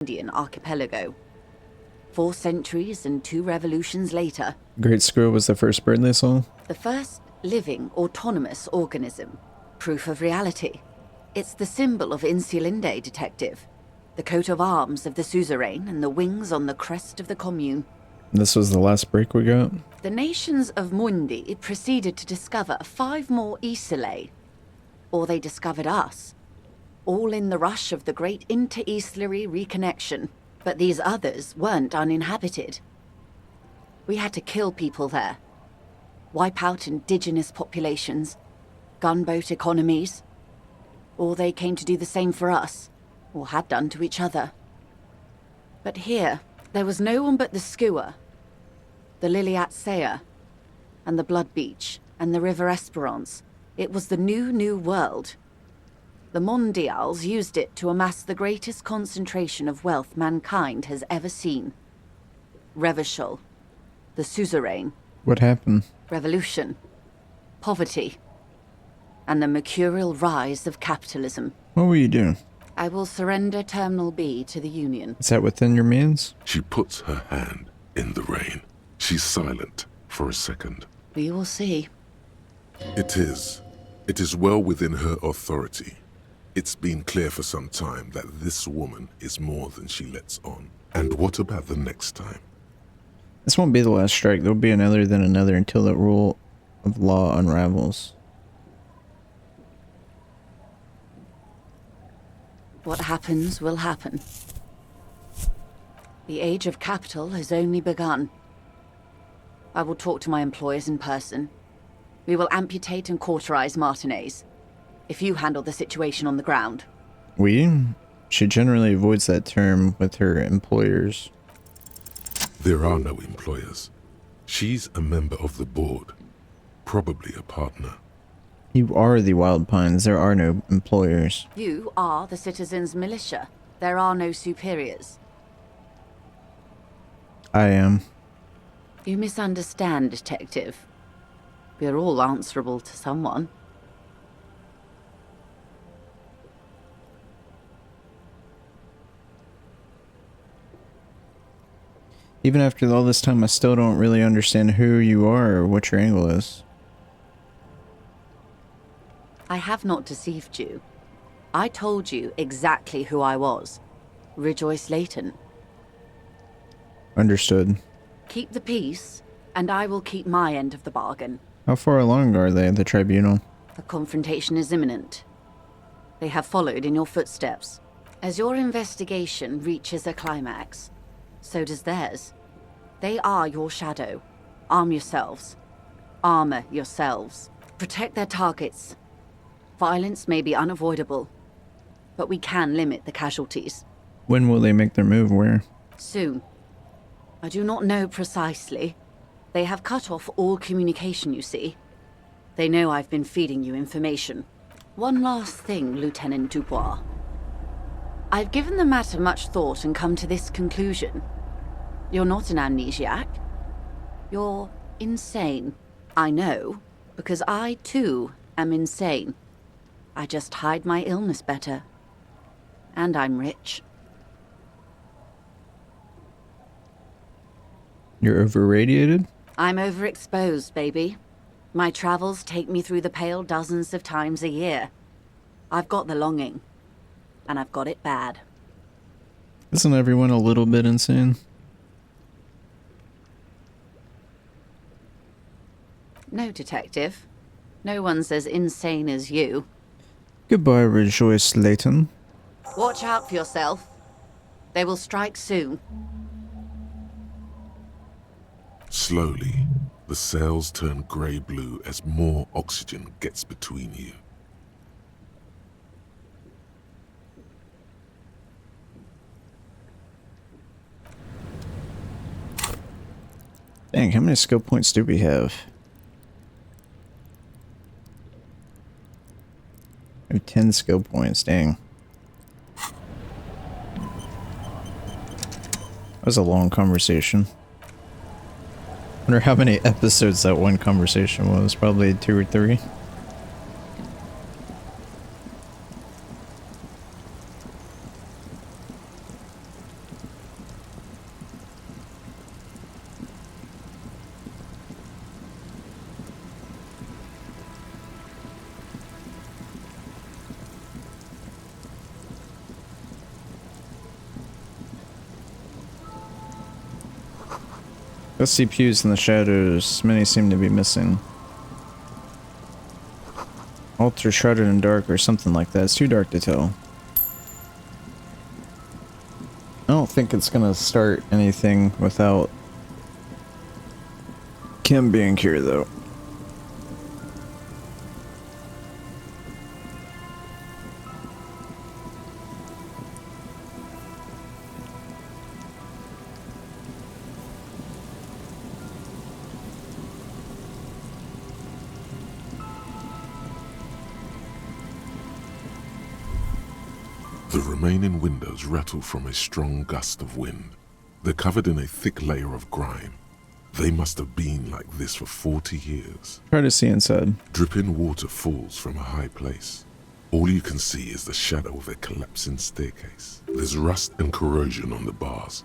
Indian archipelago. 4 centuries and 2 revolutions later, Great Squirrel was the first bird they saw? the first living autonomous organism. Proof of reality. It's the symbol of Insulinde, detective. The coat of arms of the suzerain and the wings on the crest of the commune. This was the last break we got? The nations of Mundi proceeded to discover 5 more Isolae. Or they discovered us. All in the rush of the great inter-Islary reconnection. But these others weren't uninhabited. We had to kill people there. Wipe out indigenous populations. Gunboat economies. Or they came to do the same for us. Or had done to each other. But here, there was no one but the Skua, the Liliat Sea, and the Blood Beach, and the River Esperance. It was the new world. The Mondials used it to amass the greatest concentration of wealth mankind has ever seen. Revachol, the suzerain. What happened? Revolution. Poverty. And the mercurial rise of capitalism. What will you do? I will surrender Terminal B to the Union. Is that within your means? She puts her hand in the rain. She's silent for a second. We will see. It is well within her authority. It's been clear for some time that this woman is more than she lets on. And what about the next time? This won't be the last strike. There'll be another, then another, until the rule of law unravels. What happens will happen. The age of capital has only begun. I will talk to my employers in person. We will amputate and cauterize Martinez. If you handle the situation on the ground. We? She generally avoids that term with her employers. There are no employers. She's a member of the board. Probably a partner. You are the Wild Pines. There are no employers. You are the citizens' militia. There are no superiors. I am. You misunderstand, detective. We're all answerable to someone. Even after all this time, I still don't really understand who you are or what your angle is. I have not deceived you. I told you exactly who I was. Rejoice Layton. Understood. Keep the peace, and I will keep my end of the bargain. How far along are they at the tribunal? The confrontation is imminent. They have followed in your footsteps. As your investigation reaches a climax, so does theirs. They are your shadow. Arm yourselves. Armor yourselves. Protect their targets. Violence may be unavoidable, but we can limit the casualties. When will they make their move? Where? Soon. I do not know precisely. They have cut off all communication, you see. They know I've been feeding you information. One last thing, Lieutenant Dubois. I've given the matter much thought and come to this conclusion. You're not an amnesiac. You're insane. I know, because I, too, am insane. I just hide my illness better. And I'm rich. You're overradiated? I'm overexposed, baby. My travels take me through the Pale dozens of times a year. I've got the longing. And I've got it bad. Isn't everyone a little bit insane? No, detective. No one's as insane as you. Goodbye, Rejoice Layton. Watch out for yourself. They will strike soon. Slowly, the sails turn grey-blue as more oxygen gets between you. Dang, how many skill points do we have? We have 10 skill points, dang. That was a long conversation. Wonder how many episodes that one conversation was. Probably 2 or 3. The CPUs in the shadows. Many seem to be missing. Ultra shrouded in dark or something like that. It's too dark to tell. I don't think it's gonna start anything without Kim being here, though. The remaining windows rattle from a strong gust of wind. They're covered in a thick layer of grime. They must have been like this for 40 years. Try to see inside. Dripping water falls from a high place. All you can see is the shadow of a collapsing staircase. There's rust and corrosion on the bars.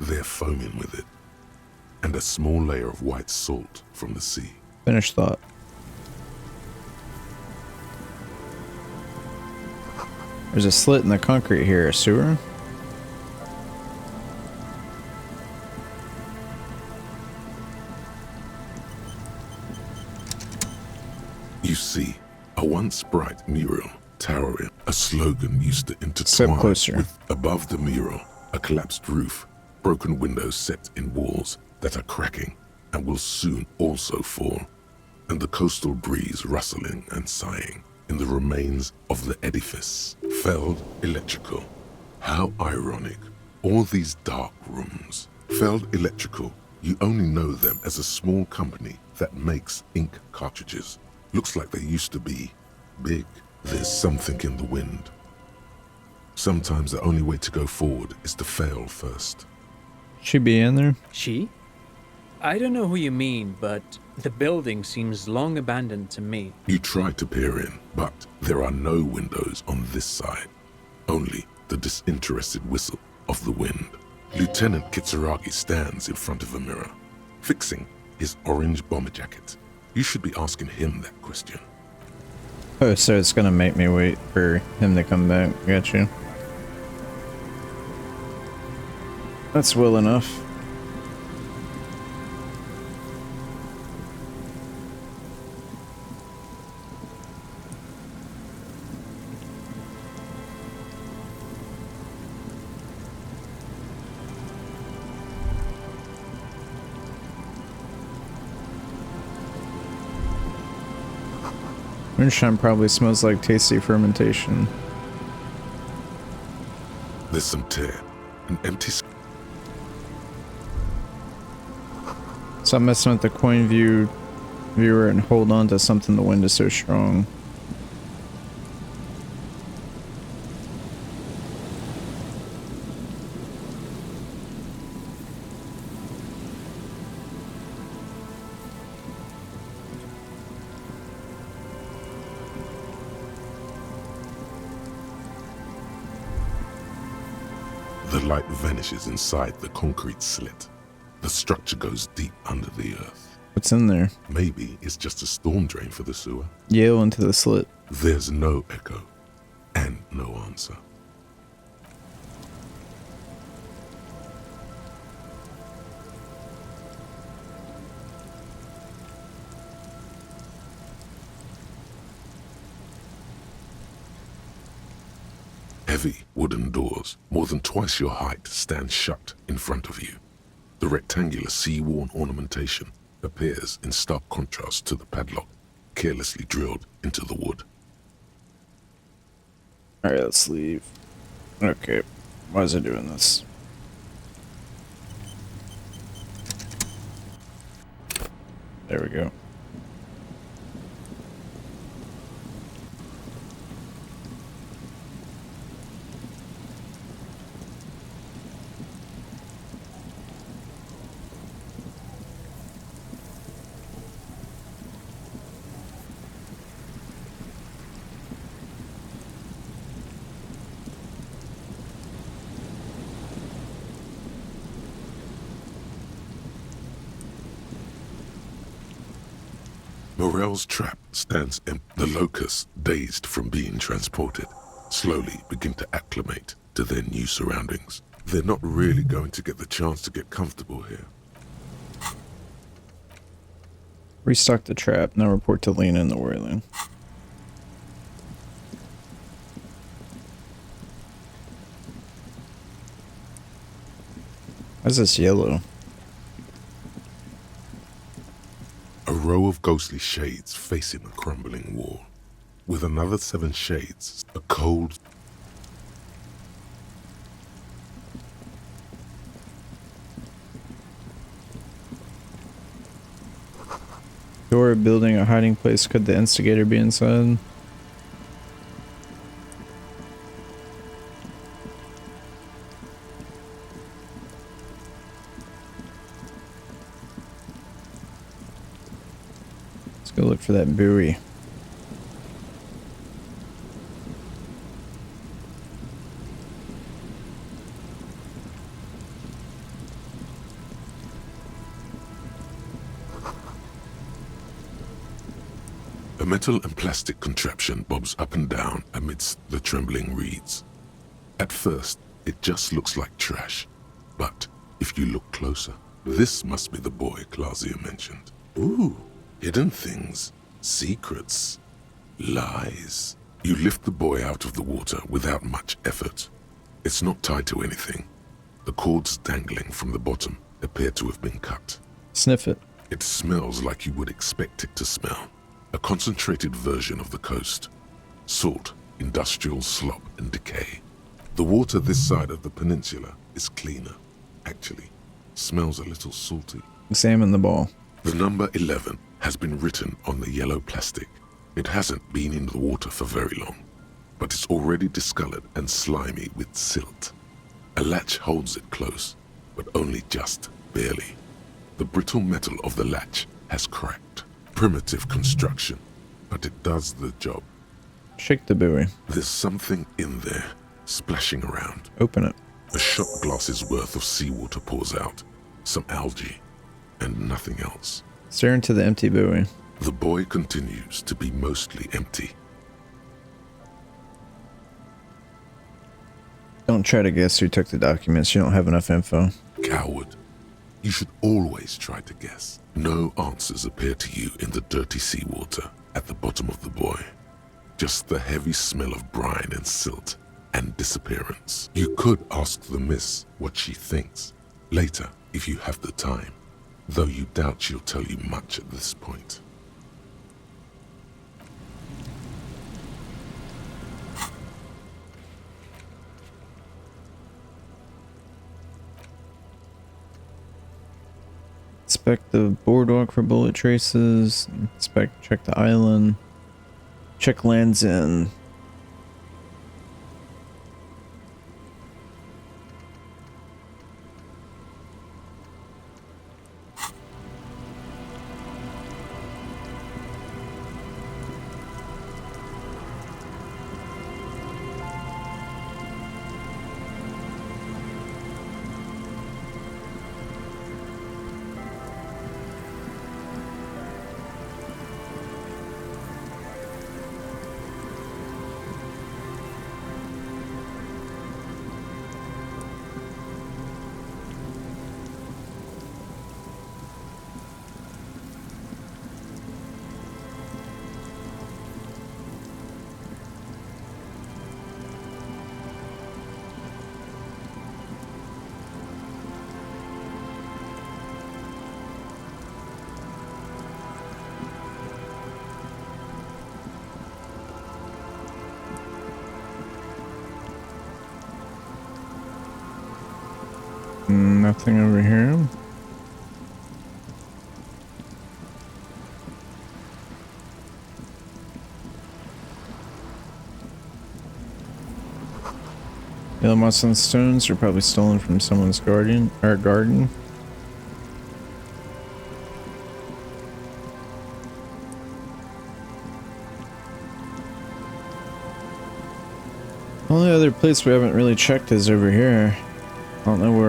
They're foaming with it. And a small layer of white salt from the sea. Finished thought. There's a slit in the concrete here. A sewer? You see, a once bright mural towering, a slogan used to Step intertwine closer. with above the mural, a collapsed roof, broken windows set in walls that are cracking and will soon also fall, and the coastal breeze rustling and sighing in the remains of the edifice. Feld Electrical. How ironic. All these dark rooms. Feld Electrical, you only know them as a small company that makes ink cartridges. Looks like they used to be big. There's something in the wind. Sometimes the only way to go forward is to fail first. She be in there? She? I don't know who you mean, but the building seems long abandoned to me. You try to peer in, but there are no windows on this side. Only the disinterested whistle of the wind. Lieutenant Kitsuragi stands in front of a mirror, fixing his orange bomber jacket. You should be asking him that question. Oh, so it's gonna make me wait for him to come back. Got you. That's well enough. Moonshine probably smells like tasty fermentation. There's some tear, an empty Stop messing with the coin viewer and hold on to something. The wind is so strong. The light vanishes inside the concrete slit. The structure goes deep under the earth. What's in there? Maybe it's just a storm drain for the sewer. Yale into the slit. There's no echo and no answer. Heavy wooden doors, more than twice your height, stand shut in front of you. The rectangular sea-worn ornamentation appears in stark contrast to the padlock, carelessly drilled into the wood. Alright, let's leave. Okay, why is it doing this? There we go. Morel's trap stands empty. The locusts, dazed from being transported, slowly begin to acclimate to their new surroundings. They're not really going to get the chance to get comfortable here. Restock the trap. Now report to Lena in the whirling. Why is this yellow? A row of ghostly shades facing a crumbling wall. With another 7 shades, a cold... Door building a hiding place. Could the instigator be inside? Let's go look for that buoy. A metal and plastic contraption bobs up and down amidst the trembling reeds. At first, it just looks like trash. But if you look closer, this must be the boy Clausia mentioned. Ooh, hidden things, secrets, lies. You lift the boy out of the water without much effort. It's not tied to anything. The cords dangling from the bottom appear to have been cut. Sniff it. It smells like you would expect it to smell. A concentrated version of the coast. Salt, industrial slop and decay. The water this side of the peninsula is cleaner. Actually, smells a little salty. Examine the ball. The number 11 has been written on the yellow plastic. It hasn't been in the water for very long, but it's already discolored and slimy with silt. A latch holds it close, but only just barely. The brittle metal of the latch has cracked. Primitive construction, but it does the job. Shake the buoy. There's something in there, splashing around. Open it. A shot glass's worth of seawater pours out, some algae, and nothing else. Stare into the empty buoy. The boy continues to be mostly empty. Don't try to guess who took the documents. You don't have enough info. Coward. You should always try to guess. No answers appear to you in the dirty seawater at the bottom of the buoy. Just the heavy smell of brine and silt and disappearance. You could ask the miss what she thinks later if you have the time, though you doubt she'll tell you much at this point. Inspect the boardwalk for bullet traces. Check the island. Check Land's End. Nothing over here. Yellow moss and stones are probably stolen from someone's garden. Only other place we haven't really checked is over here. I don't know where